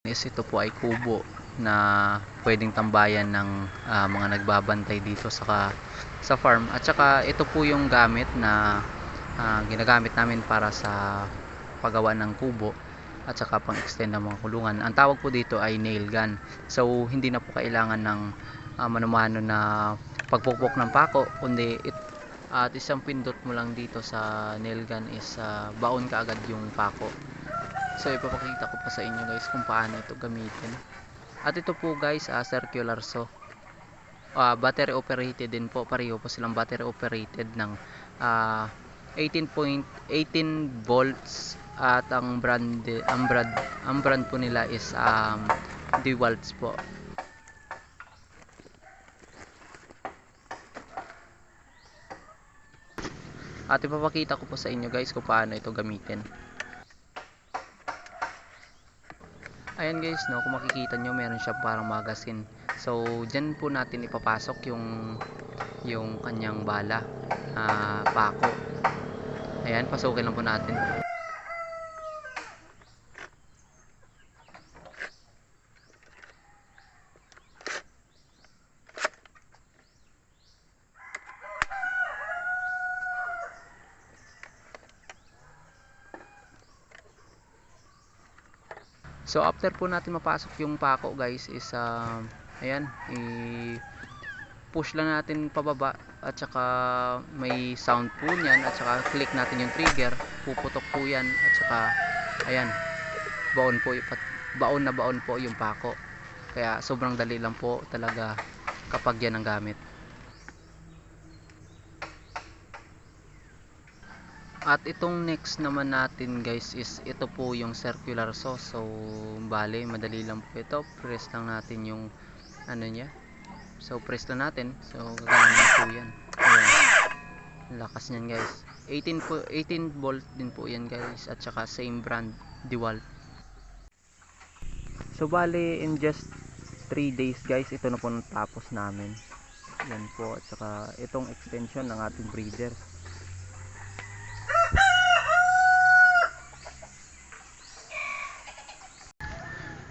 Is ito po ay kubo na pwedeng tambayan ng mga nagbabantay dito sa farm, at saka ito po yung gamit na ginagamit namin para sa paggawa ng kubo at saka pang extend ng mga kulungan. Ang tawag po dito ay nail gun. So hindi na po kailangan ng mano-mano na pagpukpok ng pako, kundi at isang pindot mo lang dito sa nail gun is baon ka agad yung pako. So ipapakita ko pa sa inyo guys kung paano ito gamitin. At ito po guys, circular saw. Battery operated din po, pareho po silang battery operated ng 18 volts, at ang brand po nila is DeWalt po. At ipapakita ko po sa inyo guys kung paano ito gamitin. Ayan guys, no, kung makikita nyo, meron siya parang magazine. So dyan po natin ipapasok yung kanyang bala, pako. Ayan, pasukin lang po natin. So after po natin mapasok yung pako guys is ayan, push lang natin pababa, at saka may sound po niyan, at saka click natin yung trigger, puputok po yan, at saka ayan, baon na baon po yung pako. Kaya sobrang dali lang po talaga kapag yan ang gamit. At itong next naman natin guys is ito po yung circular saw. So bale madali lang po ito, press lang natin yung ano niya. So press lang natin, so gagana po yan. Ayan, lakas niyan guys. 18 volt din po yan guys, at saka same brand, DeWalt. So bale in just 3 days guys, ito na po natapos namin. Yan po, at saka itong extension ng ating breeder.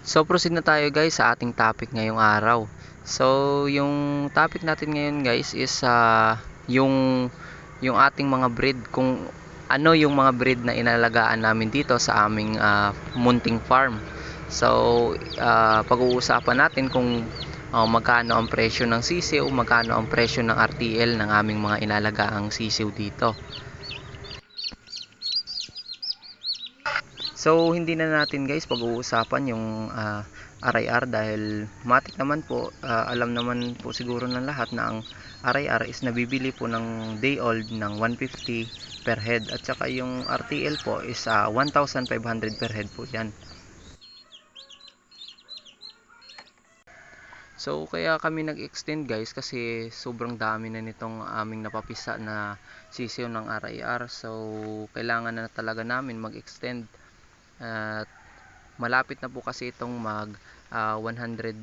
So proceed na tayo guys sa ating topic ngayong araw. So yung topic natin ngayon guys is yung ating mga breed, kung ano yung mga breed na inalagaan namin dito sa aming munting farm. So pag-uusapan natin kung magkano ang presyo ng sisiw, magkano ang presyo ng RTL ng aming mga inalagaang sisiw dito. So hindi na natin guys pag-uusapan yung RIR, dahil matik naman po, alam naman po siguro ng lahat na ang RIR is nabibili po ng day old ng 150 per head, at saka yung RTL po is 1,500 per head po yan. So kaya kami nag-extend guys, kasi sobrang dami na nitong aming napapisa na sisiw ng RIR. So kailangan na talaga namin mag-extend, at malapit na po kasi itong mag 100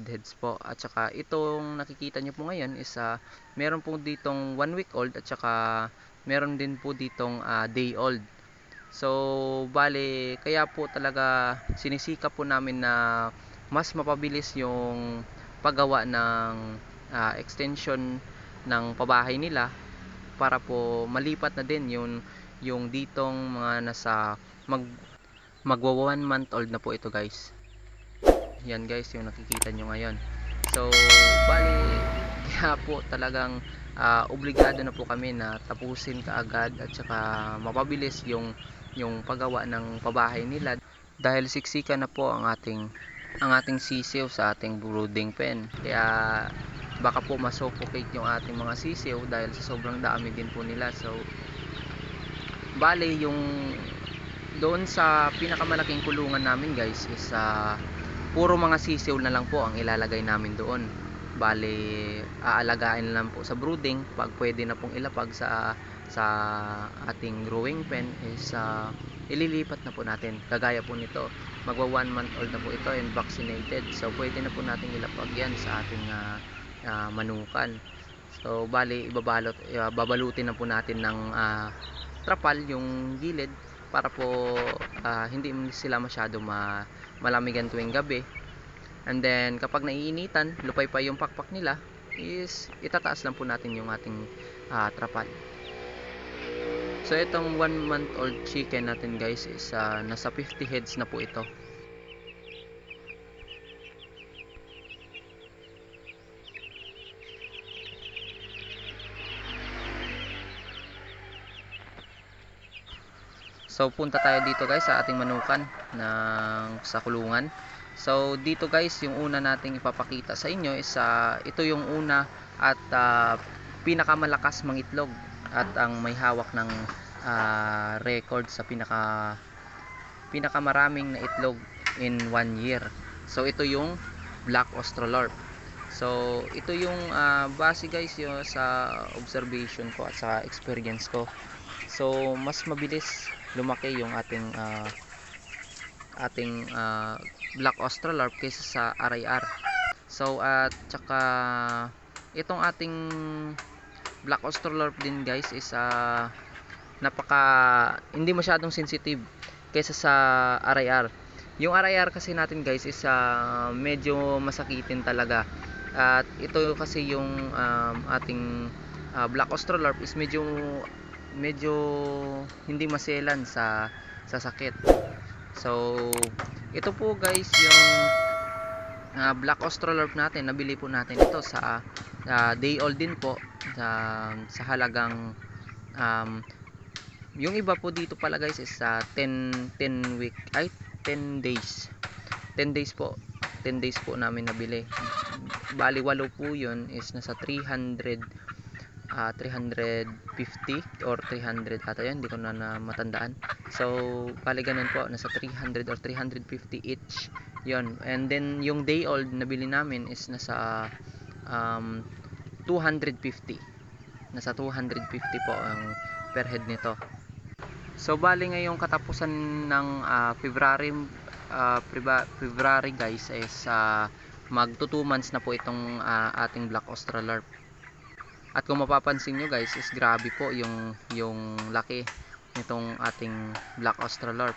heads po. At saka itong nakikita nyo po ngayon is meron po ditong 1 week old, at saka meron din po ditong day old. So bale, kaya po talaga sinisikap po namin na mas mapabilis yung paggawa ng extension ng pabahay nila, para po malipat na din yung ditong mga nasa magwa 1 month old na po ito guys. Yan guys yung nakikita nyo ngayon. So bali, kaya po talagang obligado na po kami na tapusin kaagad, at saka mapabilis yung paggawa ng pabahay nila, dahil siksika na po ang ating sisiw sa ating brooding pen. Kaya baka po masuffocate yung ating mga sisiw dahil sa sobrang dami din po nila. So bali, yung doon sa pinakamalaking kulungan namin guys is puro mga sisiw na lang po ang ilalagay namin doon. Bali, aalagaan lang po sa brooding. Pag pwede na pong ilapag sa ating growing pen is ililipat na po natin. Kagaya po nito, magwa 1 month old na po ito and vaccinated. So pwede na po natin ilapag yan sa ating manukan. So bali, babalutin na po natin ng trapal yung gilid, para po hindi sila masyado malamigan tuwing gabi. And then kapag naiinitan, lupay pa yung pakpak nila, is itataas lang po natin yung ating trapal. So itong 1 month old chicken natin guys is nasa 50 heads na po ito. So punta tayo dito guys sa ating manukan sa kulungan. So dito guys, yung una nating ipapakita sa inyo is ito yung una at pinakamalakas mangitlog at ang may hawak ng record sa pinakamaraming na itlog in 1 year. So ito yung Black Australorp. So ito yung base guys yung sa observation ko at sa experience ko. So mas mabilis lumaki yung ating Black Australorp kaysa sa RIR. So at saka itong ating Black Australorp din guys is hindi masyadong sensitive kaysa sa RIR. Yung RIR kasi natin guys is medyo masakitin talaga. At ito kasi yung ating Black Australorp is medyo hindi maselan sa sakit. So ito po guys yung Black Australorp natin. Nabili po natin ito sa day old din po sa halagang yung iba po dito pala guys is 10 days. 10 days po. 10 days po namin nabili. Bali 8 po yun is nasa 350 or 300 ata yun, hindi ko na matandaan. So bali ganun po, nasa 300 or 350 each yun. And then yung day old nabili namin is nasa 250. Nasa 250 po ang per head nito. So bali ngayong katapusan ng February guys is magto 2 months na po itong ating Black Australorp. At kung mapapansin nyo guys is grabe po yung laki nitong ating Black Australorp.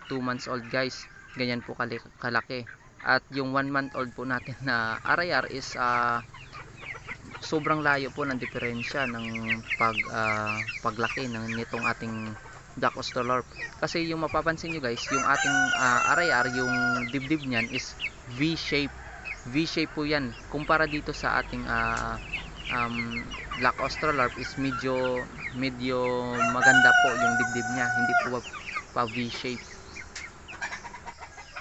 2 months old guys, ganyan po kalaki. At yung 1 month old po natin na RIR is sobrang layo po ng diferensya ng paglaki nitong ating Black Australorp. Kasi yung mapapansin nyo guys, yung ating RIR, yung dibdib niyan is V-shape. V-shape po yan. Kumpara dito sa ating Black Australorp is medyo maganda po yung dibdib niya, hindi po pa V-shape.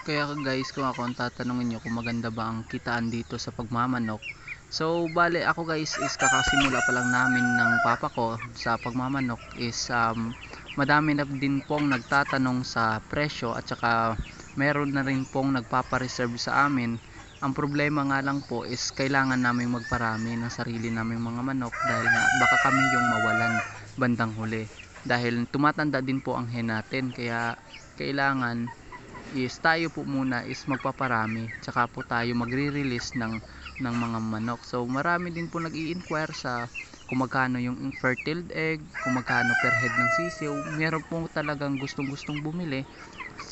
Kaya guys, kung ako ang tatanungin nyo kung maganda ba ang kitaan dito sa pagmamanok, so bale ako guys is kakasimula pa lang namin ng papa ko sa pagmamanok is madami na din pong nagtatanong sa presyo at saka meron na rin pong nagpapareserve sa amin. Ang problema nga lang po is kailangan naming magparami ng sarili naming mga manok dahil nga baka kami yung mawalan bandang huli. Dahil tumatanda din po ang hen natin, kaya kailangan is tayo po muna is magpaparami tsaka po tayo magre-release ng mga manok. So marami din po nag-i-inquire sa kung magkano yung fertile egg, kung magkano per head ng sisiw. Meron po talagang gustong bumili.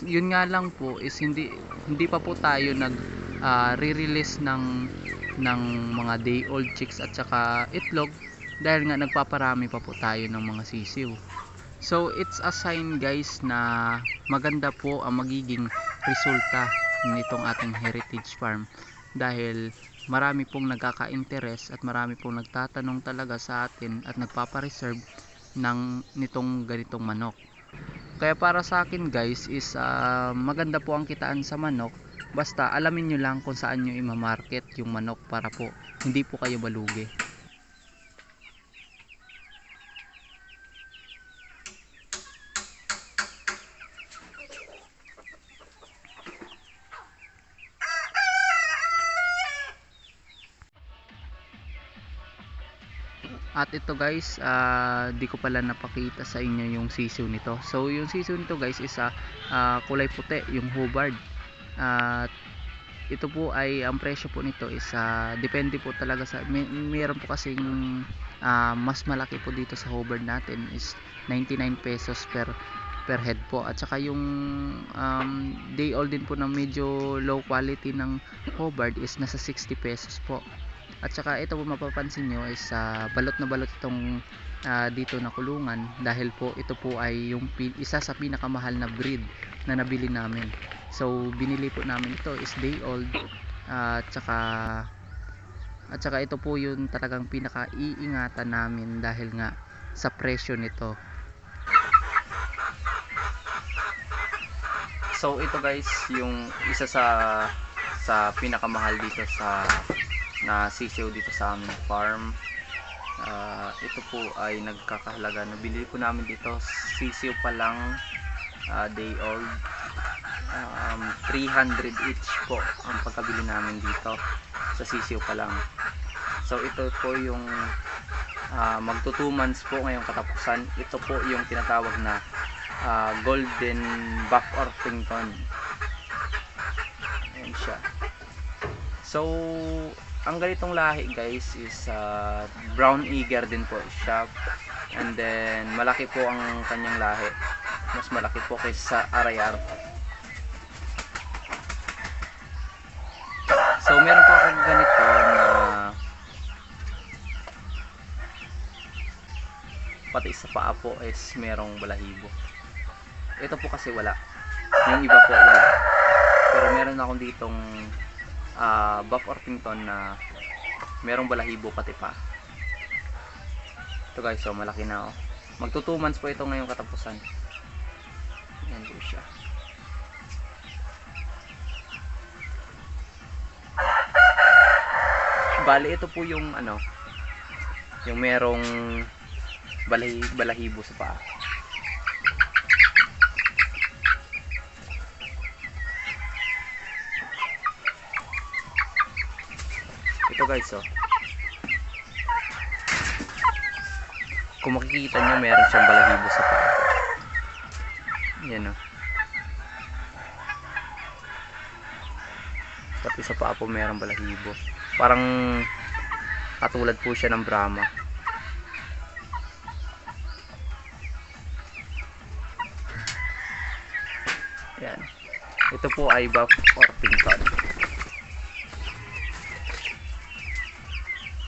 Yun nga lang po is hindi pa po tayo re-release ng mga day old chicks at saka itlog dahil nga nagpaparami pa po tayo ng mga sisiw. So it's a sign guys na maganda po ang magiging resulta nitong ating heritage farm dahil marami pong nagkaka-interest at marami pong nagtatanong talaga sa atin at nagpapareserve nitong ganitong manok. Kaya para sa akin guys is maganda po ang kitaan sa manok, basta alamin nyo lang kung saan nyo i-market yung manok para po hindi po kayo malugi. At ito guys, di ko pala napakita sa inyo yung sisiw nito. So yung sisiw nito guys is kulay puti, yung Hubbard. At ito po ay ang presyo po nito is depende po talaga sa mayroon po kasing mas malaki po dito sa Hubbard natin is 99 pesos per per head po. At saka yung day old din po ng medyo low quality ng Hobart is nasa 60 pesos po. At saka ito po mapapansin nyo is balot na balot itong dito na kulungan, dahil po ito po ay yung isa sa pinakamahal na breed na nabili namin. So binili po namin ito is day old, at saka ito po yung talagang pinaka-iingatan namin dahil nga sa presyo nito. So ito guys, yung isa sa pinakamahal dito na sisiw dito sa aming farm. Ito po ay nagkakahalaga, nabili po namin dito sisiw pa lang, day old, 300 each po ang pagkabili namin dito sa sisiw pa lang. So ito po yung magto 2 months po ngayong katapusan. Ito po yung tinatawag na Golden Buff Orpington. Ayan siya. So ang ganitong lahi guys is brown eager din po siya, and then malaki po ang kanyang lahi, mas malaki po kaysa sa RIR. So meron po akong ganito na pati sa paa po is merong balahibo. Ito po kasi wala, yung iba po wala, pero meron akong ditong Buff Orpington na merong balahibo pati pa. Ito guys, so malaki na oh. Magto 2 months po ito ngayong katapusan. Ayan po siya. Bali ito po yung yung merong balahibo sa paa. Ito guys, oh. Kung makikita nyo, meron siyang balahibo sa paa. Yan, oh. Pati sa paa po merong balahibo. Parang katulad po siya ng Brahma. Yan. Ito po ay Buff Orpington.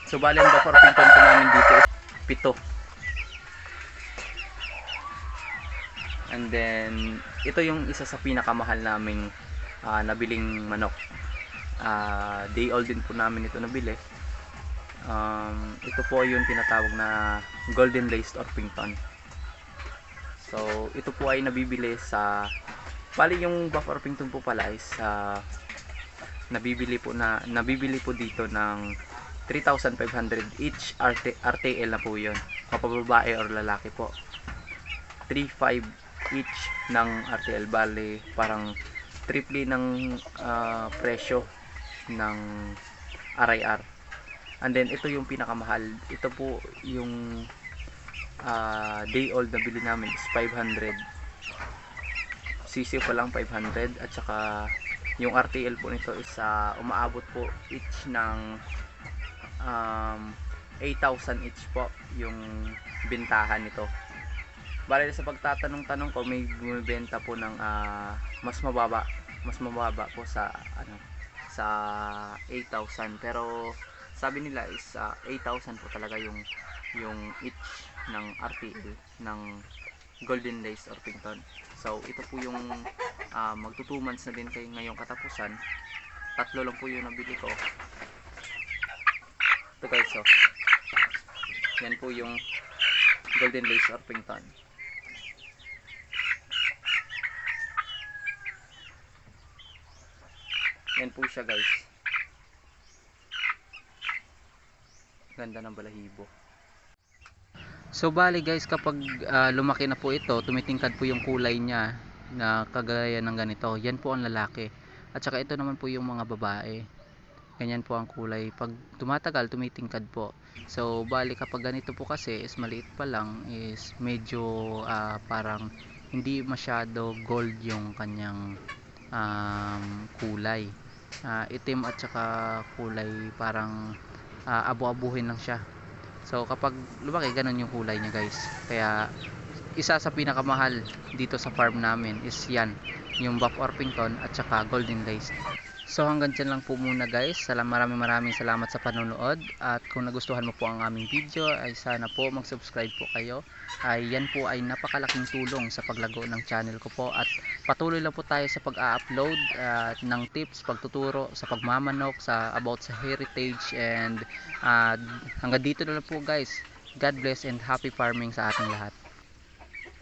So bali ang Buff Orpington po namin dito is 7. And then ito yung isa sa pinakamahal naming nabiling manok. Day old din po namin ito nabili. Ito po yung tinatawag na Golden Laced Orpington. So ito po ay nabibili sa, bali yung Buff Orpington po pala is nabibili po dito ng 3,500 each. RTL na po yun, mapababae or lalaki po. 3,500 each ng RTL, bali parang triple ng presyo ng RIR. And then ito yung pinakamahal. Ito po yung day old na bili namin is 500. Sisiw pa lang 500, at saka yung RTL po nito is umaabot po each ng 8,000 each po yung bintahan nito. Bale sa pagtatanong-tanong ko, may bumibenta po ng mas mababa po sa sa 8,000, pero sabi nila is 8,000 po talaga yung each ng RTL ng Golden Laced Orpington. So ito po yung magto 2 months na din kayo ngayong katapusan. 3 lang po yung nabili ko. Ito guys, so yan po yung Golden Laced Orpington. Yan po siya guys. Ganda ng balahibo. So bali guys, kapag lumaki na po ito, tumitingkad po yung kulay niya na kagaya ng ganito. Yan po ang lalaki. At saka ito naman po yung mga babae. Ganyan po ang kulay. Pag tumatagal, tumitingkad po. So bali kapag ganito po kasi is maliit pa lang, is medyo parang hindi masyado gold yung kanyang kulay. Itim at saka kulay parang abu-abuhin lang siya. So kapag lumaki, ganun yung kulay niya guys. Kaya isa sa pinakamahal dito sa farm namin is yan, yung Buff Orpington at saka Golden Lace. So hanggang dyan lang po muna guys. Maraming salamat sa panonood. At kung nagustuhan mo po ang aming video ay sana po mag-subscribe po kayo. Yan po ay napakalaking tulong sa paglago ng channel ko po. At patuloy lang po tayo sa pag-upload ng tips, pagtuturo sa pagmamanok, about sa heritage. And hanggang dito na lang po guys. God bless and happy farming sa ating lahat.